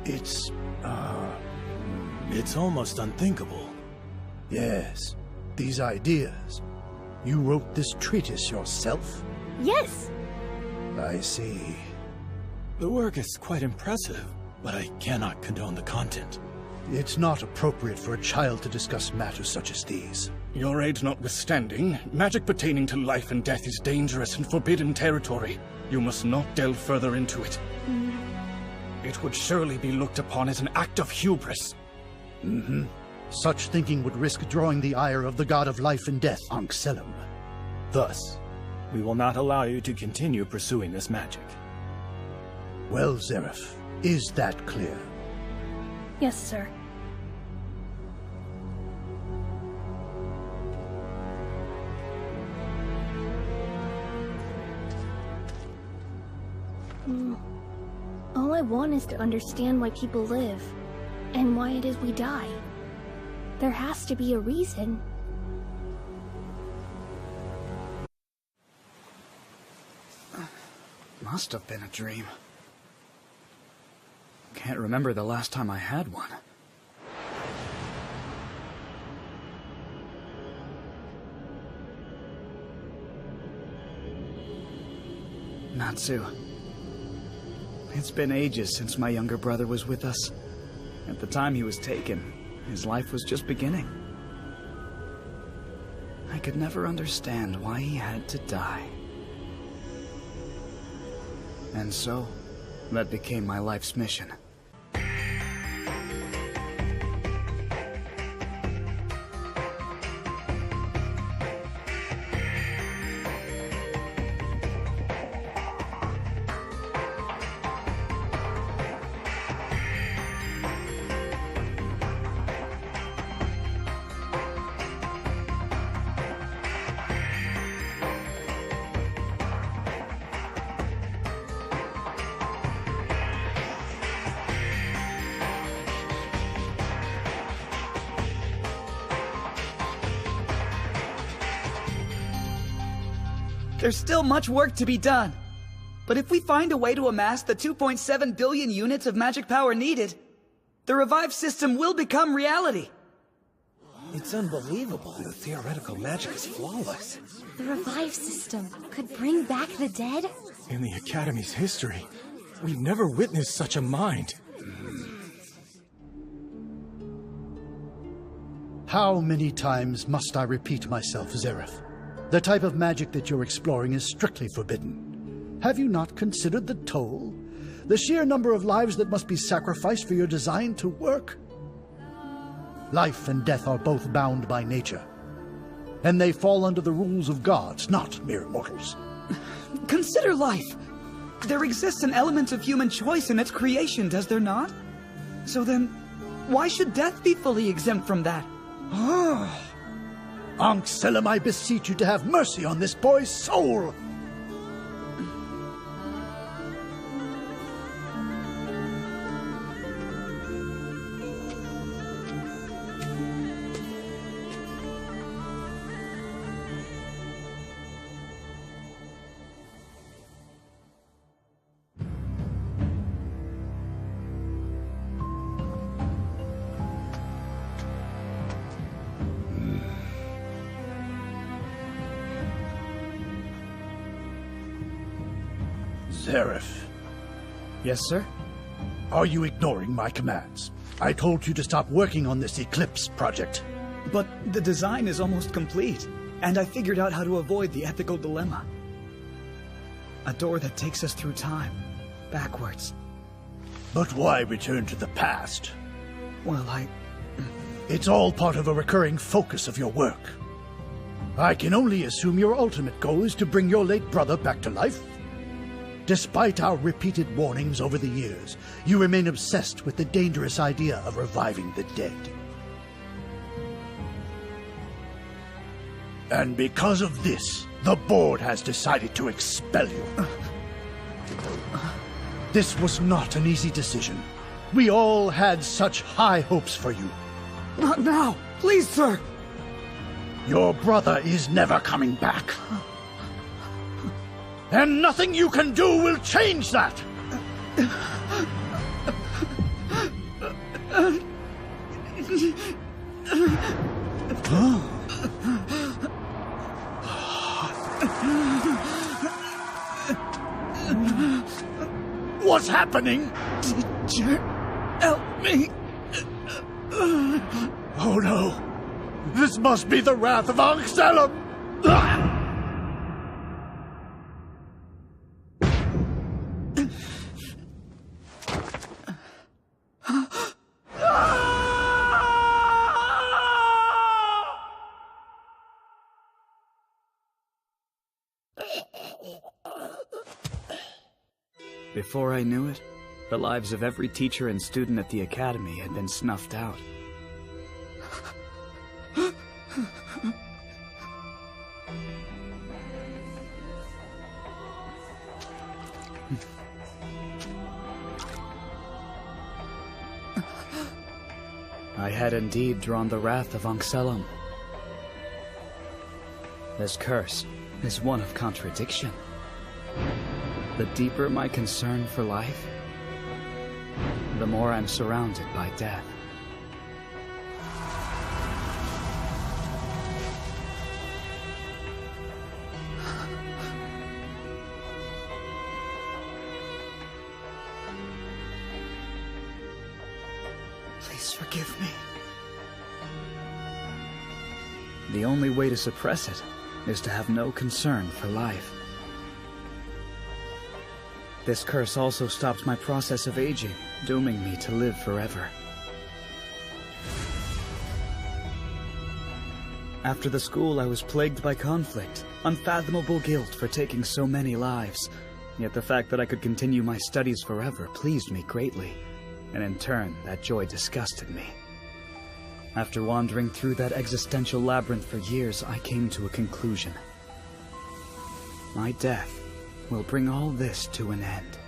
It's almost unthinkable. yes, these ideas. You wrote this treatise yourself? Yes! I see. The work is quite impressive, but I cannot condone the content. It's not appropriate for a child to discuss matters such as these. Your age notwithstanding, magic pertaining to life and death is dangerous and forbidden territory. You must not delve further into it. It would surely be looked upon as an act of hubris. Such thinking would risk drawing the ire of the god of life and death, Ankh-Selim. Thus, we will not allow you to continue pursuing this magic. Well, Zeref, is that clear? Yes, sir. All I want is to understand why people live, and why it is we die. There has to be a reason. Must have been a dream. Can't remember the last time I had one. Natsu. It's been ages since my younger brother was with us. At the time he was taken, his life was just beginning. I could never understand why he had to die. And so, that became my life's mission. There's still much work to be done. But if we find a way to amass the 2.7 billion units of magic power needed, the revived system will become reality. It's unbelievable. The theoretical magic is flawless. The revive system could bring back the dead? In the Academy's history, we've never witnessed such a mind. How many times must I repeat myself, Zeref? The type of magic that you're exploring is strictly forbidden. Have you not considered the toll? The sheer number of lives that must be sacrificed for your design to work? Life and death are both bound by nature, and they fall under the rules of gods, not mere mortals. Consider life. There exists an element of human choice in its creation, does there not? So then, why should death be fully exempt from that? Ankh-Selim, I beseech you to have mercy on this boy's soul! Zeref, Yes, sir? are you ignoring my commands? I told you to stop working on this Eclipse project. But the design is almost complete, and I figured out how to avoid the ethical dilemma. A door that takes us through time, backwards. But why return to the past? Well, It's all part of a recurring focus of your work. I can only assume your ultimate goal is to bring your late brother back to life? Despite our repeated warnings over the years, you remain obsessed with the dangerous idea of reviving the dead. And because of this, the board has decided to expel you. This was not an easy decision. We all had such high hopes for you. not now! Please, sir! Your brother is never coming back. And nothing you can do will change that! what's happening? Teacher, help me. Oh no! This must be the wrath of Anselm! Before I knew it, the lives of every teacher and student at the academy had been snuffed out. I had indeed drawn the wrath of Anselm. This curse is one of contradiction. The deeper my concern for life, the more I'm surrounded by death. Please forgive me. The only way to suppress it is to have no concern for life. This curse also stops my process of aging, dooming me to live forever. After the school, I was plagued by conflict, unfathomable guilt for taking so many lives. Yet the fact that I could continue my studies forever pleased me greatly, and in turn, that joy disgusted me. After wandering through that existential labyrinth for years, I came to a conclusion. My death will bring all this to an end.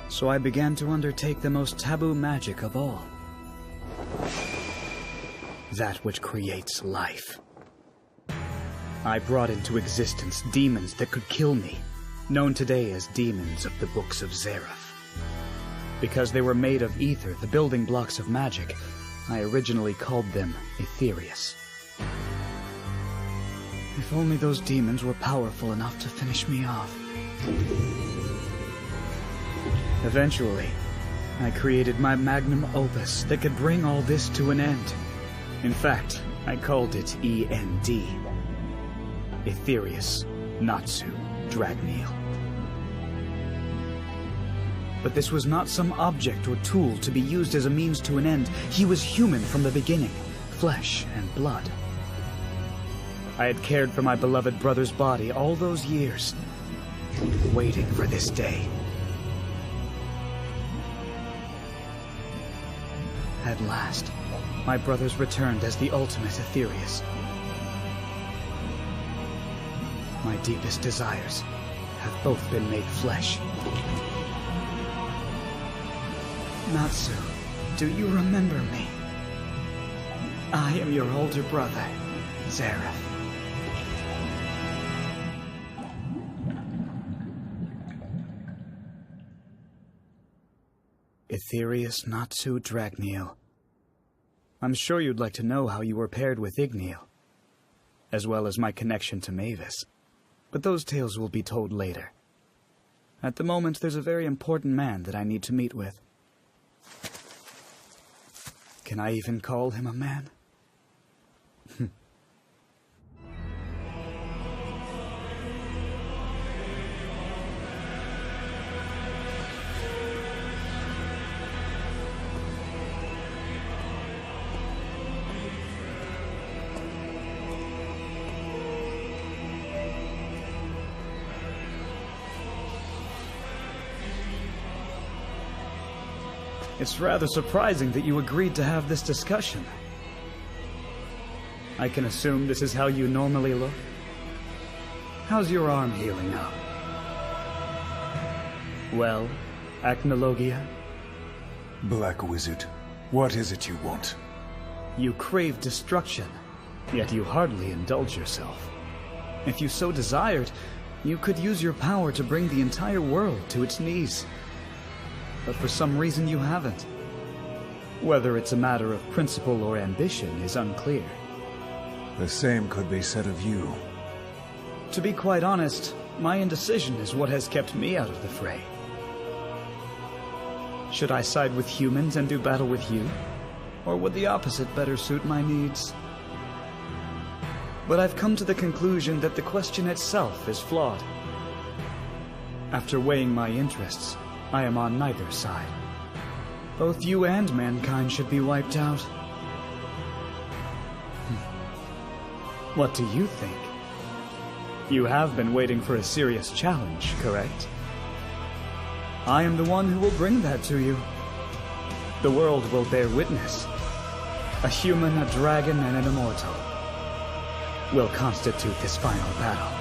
So I began to undertake the most taboo magic of all. That which creates life. I brought into existence demons that could kill me, known today as demons of the books of Zeref. Because they were made of ether, the building blocks of magic, I originally called them Aetherius. If only those demons were powerful enough to finish me off. Eventually, I created my magnum opus that could bring all this to an end. In fact, I called it END. Aetherius Natsu Dragneel. But this was not some object or tool to be used as a means to an end. He was human from the beginning, flesh and blood. I had cared for my beloved brother's body all those years, waiting for this day. At last, my brothers returned as the ultimate Aetherius. My deepest desires have both been made flesh. Natsu, do you remember me? I am your older brother, Zeref. Aetherius Natsu Dragneel. I'm sure you'd like to know how you were paired with Igneal, as well as my connection to Mavis, but those tales will be told later. At the moment, there's a very important man that I need to meet with. Can I even call him a man? It's rather surprising that you agreed to have this discussion. I can assume this is how you normally look? How's your arm healing up? Well, Acnologia? Black Wizard, what is it you want? You crave destruction, yet you hardly indulge yourself. If you so desired, you could use your power to bring the entire world to its knees. But for some reason you haven't. Whether it's a matter of principle or ambition is unclear. The same could be said of you. To be quite honest, My indecision is what has kept me out of the fray. Should I side with humans and do battle with you? Or would the opposite better suit my needs? But I've come to the conclusion that the question itself is flawed. After weighing my interests, I am on neither side. Both you and mankind should be wiped out. What do you think? You have been waiting for a serious challenge, correct? I am the one who will bring that to you. The world will bear witness. A human, a dragon, and an immortal will constitute this final battle.